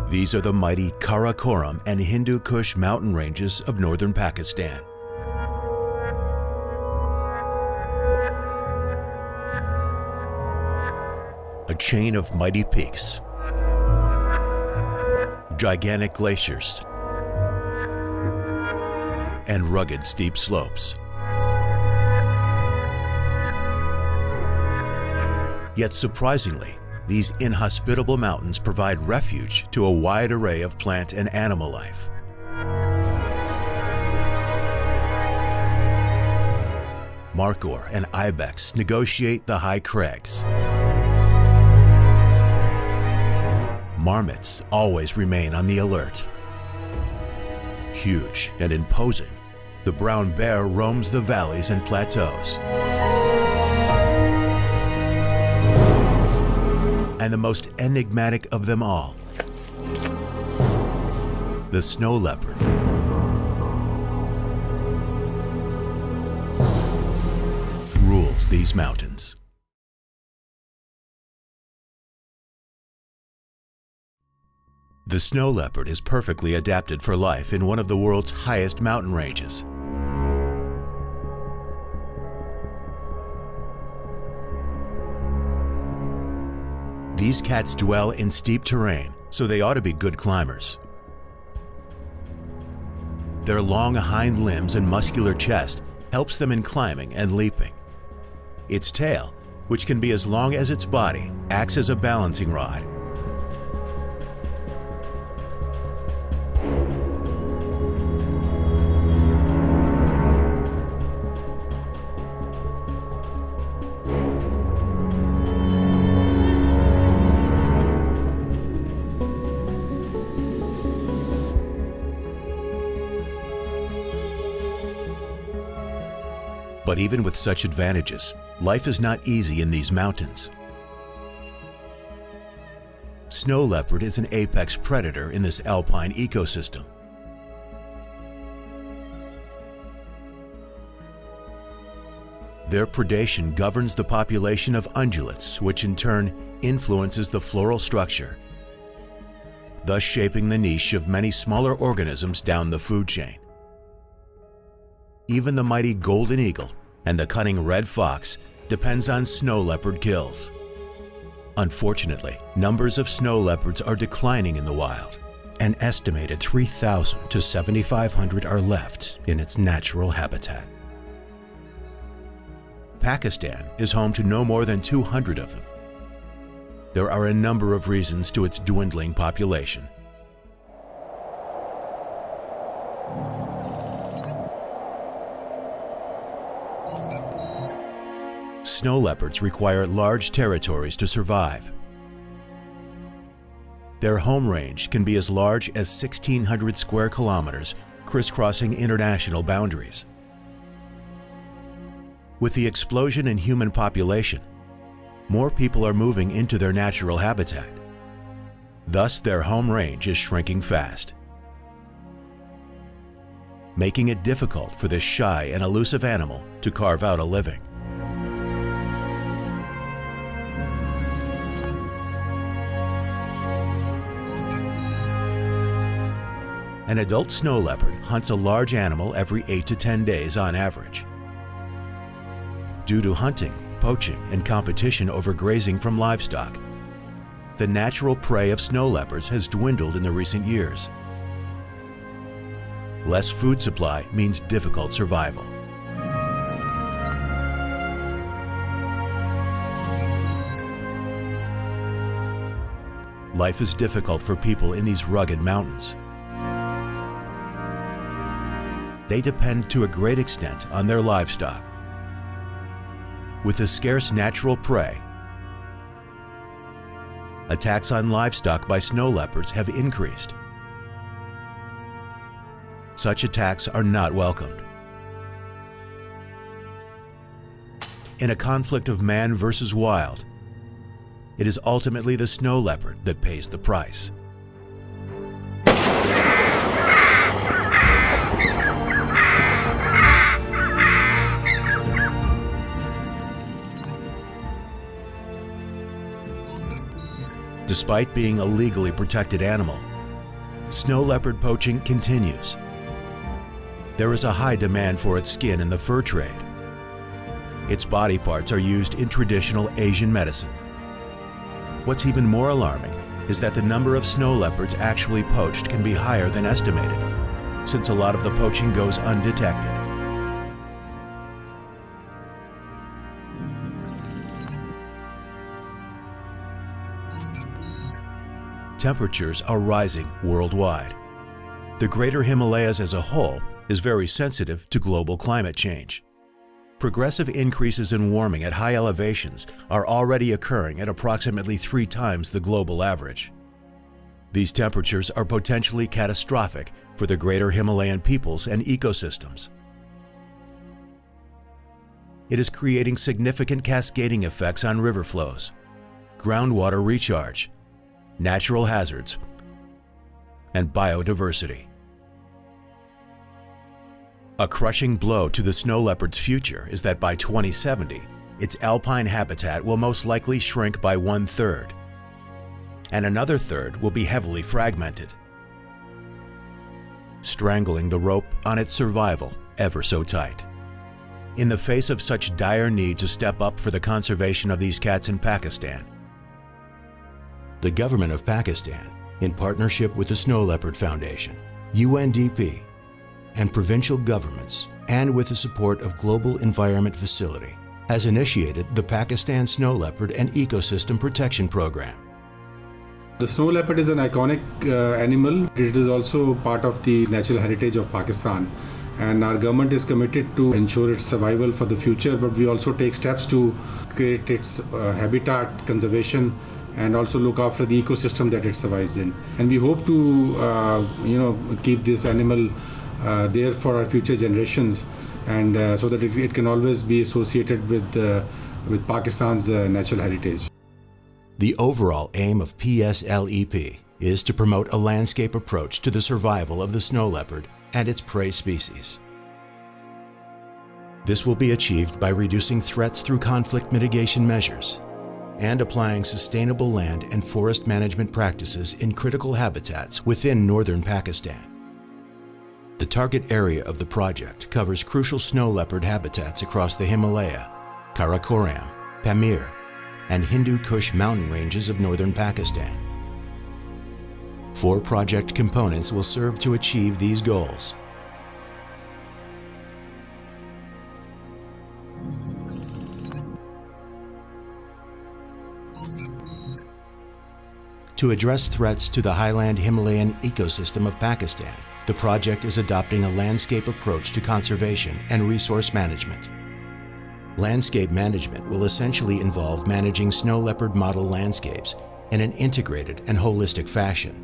These are the mighty Karakoram and Hindu Kush mountain ranges of northern Pakistan. A chain of mighty peaks, gigantic glaciers, and rugged steep slopes. Yet surprisingly, these inhospitable mountains provide refuge to a wide array of plant and animal life. Markhor and ibex negotiate the high crags. Marmots always remain on the alert. Huge and imposing, the brown bear roams the valleys and plateaus. And the most enigmatic of them all, the snow leopard. Rules these mountains. The snow leopard is perfectly adapted for life in one of the world's highest mountain ranges. These cats dwell in steep terrain, so they ought to be good climbers. Their long hind limbs and muscular chest helps them in climbing and leaping. Its tail, which can be as long as its body, acts as a balancing rod. But even with such advantages, life is not easy in these mountains. Snow leopard is an apex predator in this alpine ecosystem. Their predation governs the population of ungulates, which in turn influences the floral structure, thus shaping the niche of many smaller organisms down the food chain. Even the mighty golden eagle and the cunning red fox depends on snow leopard kills. Unfortunately, numbers of snow leopards are declining in the wild. An estimated 3,000 to 7,500 are left in its natural habitat. Pakistan is home to no more than 200 of them. There are a number of reasons to its dwindling population. Snow leopards require large territories to survive. Their home range can be as large as 1,600 square kilometers, crisscrossing international boundaries. With the explosion in human population, more people are moving into their natural habitat. Thus, their home range is shrinking fast, making it difficult for this shy and elusive animal to carve out a living. An adult snow leopard hunts a large animal every 8 to 10 days on average. Due to hunting, poaching, and competition over grazing from livestock, the natural prey of snow leopards has dwindled in the recent years. Less food supply means difficult survival. Life is difficult for people in these rugged mountains. They depend to a great extent on their livestock. With the scarce natural prey, attacks on livestock by snow leopards have increased. Such attacks are not welcomed. In a conflict of man versus wild, it is ultimately the snow leopard that pays the price. Despite being a legally protected animal, Snow leopard poaching continues. There is a high demand for its skin in the fur trade. Its body parts are used in traditional Asian medicine. What's even more alarming is that the number of snow leopards actually poached can be higher than estimated, since a lot of the poaching goes undetected. Temperatures are rising worldwide. The Greater Himalayas as a whole is very sensitive to global climate change. Progressive increases in warming at high elevations are already occurring at approximately 3 times the global average. These temperatures are potentially catastrophic for the Greater Himalayan peoples and ecosystems. It is creating significant cascading effects on river flows, groundwater recharge, natural hazards, and biodiversity. A crushing blow to the snow leopard's future is that by 2070, its alpine habitat will most likely shrink by 1/3, and another third will be heavily fragmented, strangling the rope on its survival ever so tight. In the face of such dire need to step up for the conservation of these cats in Pakistan, the government of Pakistan, in partnership with the Snow Leopard Foundation, UNDP, and provincial governments, and with the support of Global Environment Facility, has initiated the Pakistan Snow Leopard and Ecosystem Protection Program. The snow leopard is an iconic animal. It is also part of the natural heritage of Pakistan, and our government is committed to ensure its survival for the future, but we also take steps to create its habitat conservation and also look after the ecosystem that it survives in. And we hope to keep this animal there for our future generations, and so that it can always be associated with Pakistan's natural heritage. The overall aim of PSLEP is to promote a landscape approach to the survival of the snow leopard and its prey species. This will be achieved by reducing threats through conflict mitigation measures and applying sustainable land and forest management practices in critical habitats within northern Pakistan. The target area of the project covers crucial snow leopard habitats across the Himalaya, Karakoram, Pamir, and Hindu Kush mountain ranges of northern Pakistan. 4 project components will serve to achieve these goals. To address threats to the highland Himalayan ecosystem of Pakistan, the project is adopting a landscape approach to conservation and resource management. Landscape management will essentially involve managing snow leopard model landscapes in an integrated and holistic fashion.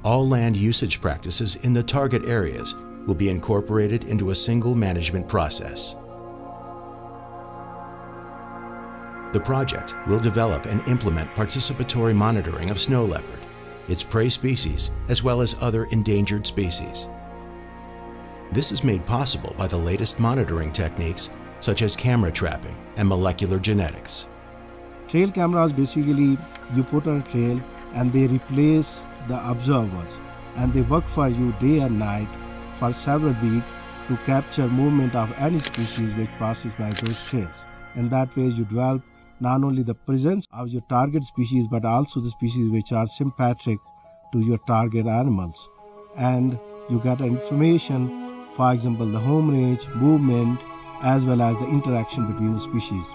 All land usage practices in the target areas will be incorporated into a single management process. The project will develop and implement participatory monitoring of snow leopard, its prey species, as well as other endangered species. This is made possible by the latest monitoring techniques such as camera trapping and molecular genetics. Trail cameras, basically you put on a trail and they replace the observers, and they work for you day and night for several weeks to capture movement of any species which passes by those trails. In that way you develop not only the presence of your target species but also the species which are sympathetic to your target animals, and you get information, for example the home range, movement, as well as the interaction between the species.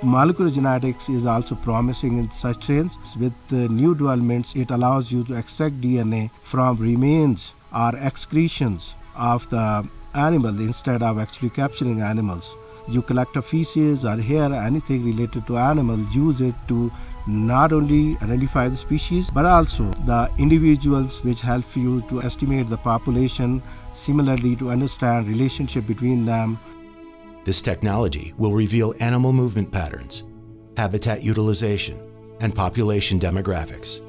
Molecular genetics is also promising in such trails. With new developments, it allows you to extract DNA from remains or excretions of the animal instead of actually capturing animals. You collect a feces or hair, anything related to animal, use it to not only identify the species but also the individuals, which help you to estimate the population, similarly to understand relationship between them. This technology will reveal animal movement patterns, habitat utilization, and population demographics,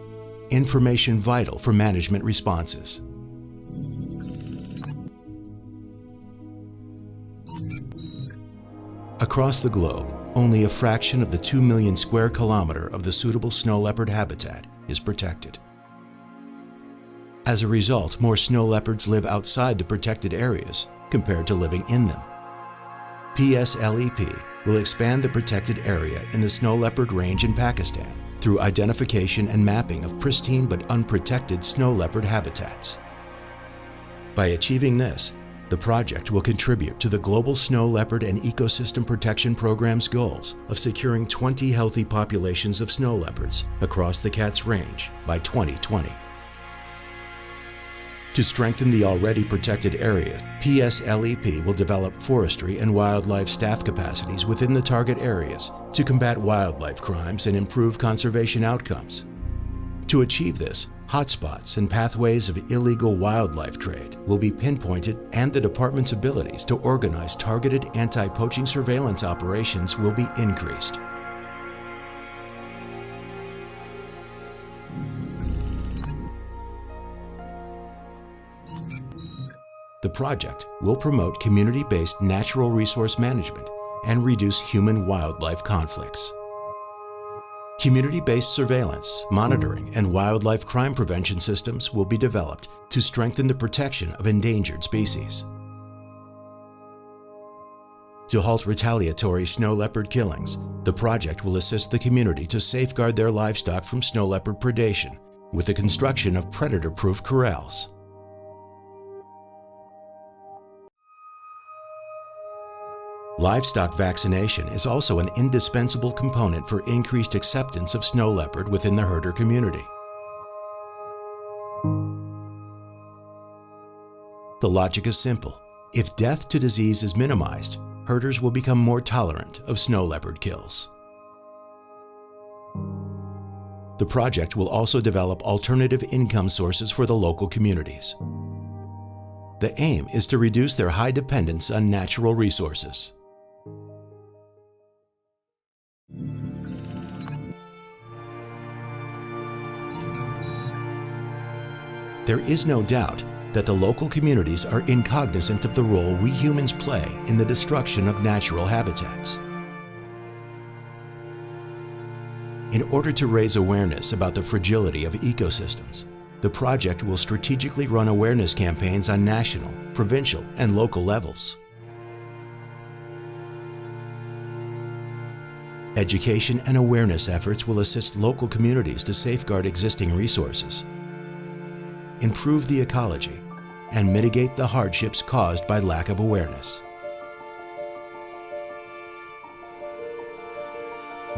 information vital for management responses. A Across the globe, only a fraction of the 2 million square kilometer of the suitable snow leopard habitat is protected. As a result, more snow leopards live outside the protected areas compared to living in them. PSLEP will expand the protected area in the snow leopard range in Pakistan through identification and mapping of pristine but unprotected snow leopard habitats. By achieving this, the project will contribute to the Global Snow Leopard and Ecosystem Protection Program's goals of securing 20 healthy populations of snow leopards across the Kats Range by 2020. To strengthen the already protected areas, PSLEP will develop forestry and wildlife staff capacities within the target areas to combat wildlife crimes and improve conservation outcomes. To achieve this, hotspots and pathways of illegal wildlife trade will be pinpointed, and the department's abilities to organize targeted anti-poaching surveillance operations will be increased. The project will promote community-based natural resource management and reduce human-wildlife conflicts. Community-based surveillance, monitoring, and wildlife crime prevention systems will be developed to strengthen the protection of endangered species. To halt retaliatory snow leopard killings, the project will assist the community to safeguard their livestock from snow leopard predation with the construction of predator-proof corrals. Livestock vaccination is also an indispensable component for increased acceptance of snow leopard within the herder community. The logic is simple. If death to disease is minimized, herders will become more tolerant of snow leopard kills. The project will also develop alternative income sources for the local communities. The aim is to reduce their high dependence on natural resources. There is no doubt that the local communities are incognizant of the role we humans play in the destruction of natural habitats. In order to raise awareness about the fragility of ecosystems, the project will strategically run awareness campaigns on national, provincial, and local levels. Education and awareness efforts will assist local communities to safeguard existing resources, improve the ecology, and mitigate the hardships caused by lack of awareness.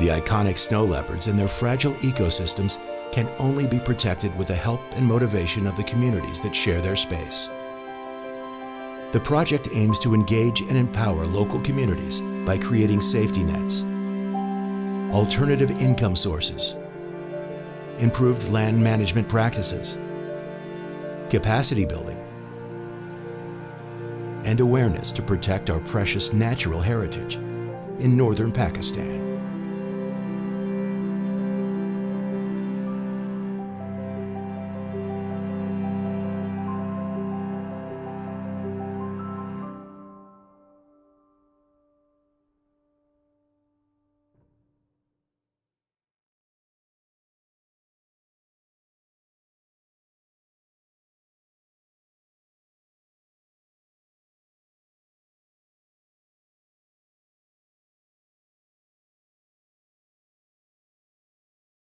The iconic snow leopards and their fragile ecosystems can only be protected with the help and motivation of the communities that share their space. The project aims to engage and empower local communities by creating safety nets, alternative income sources, improved land management practices, capacity building, and awareness to protect our precious natural heritage in northern Pakistan.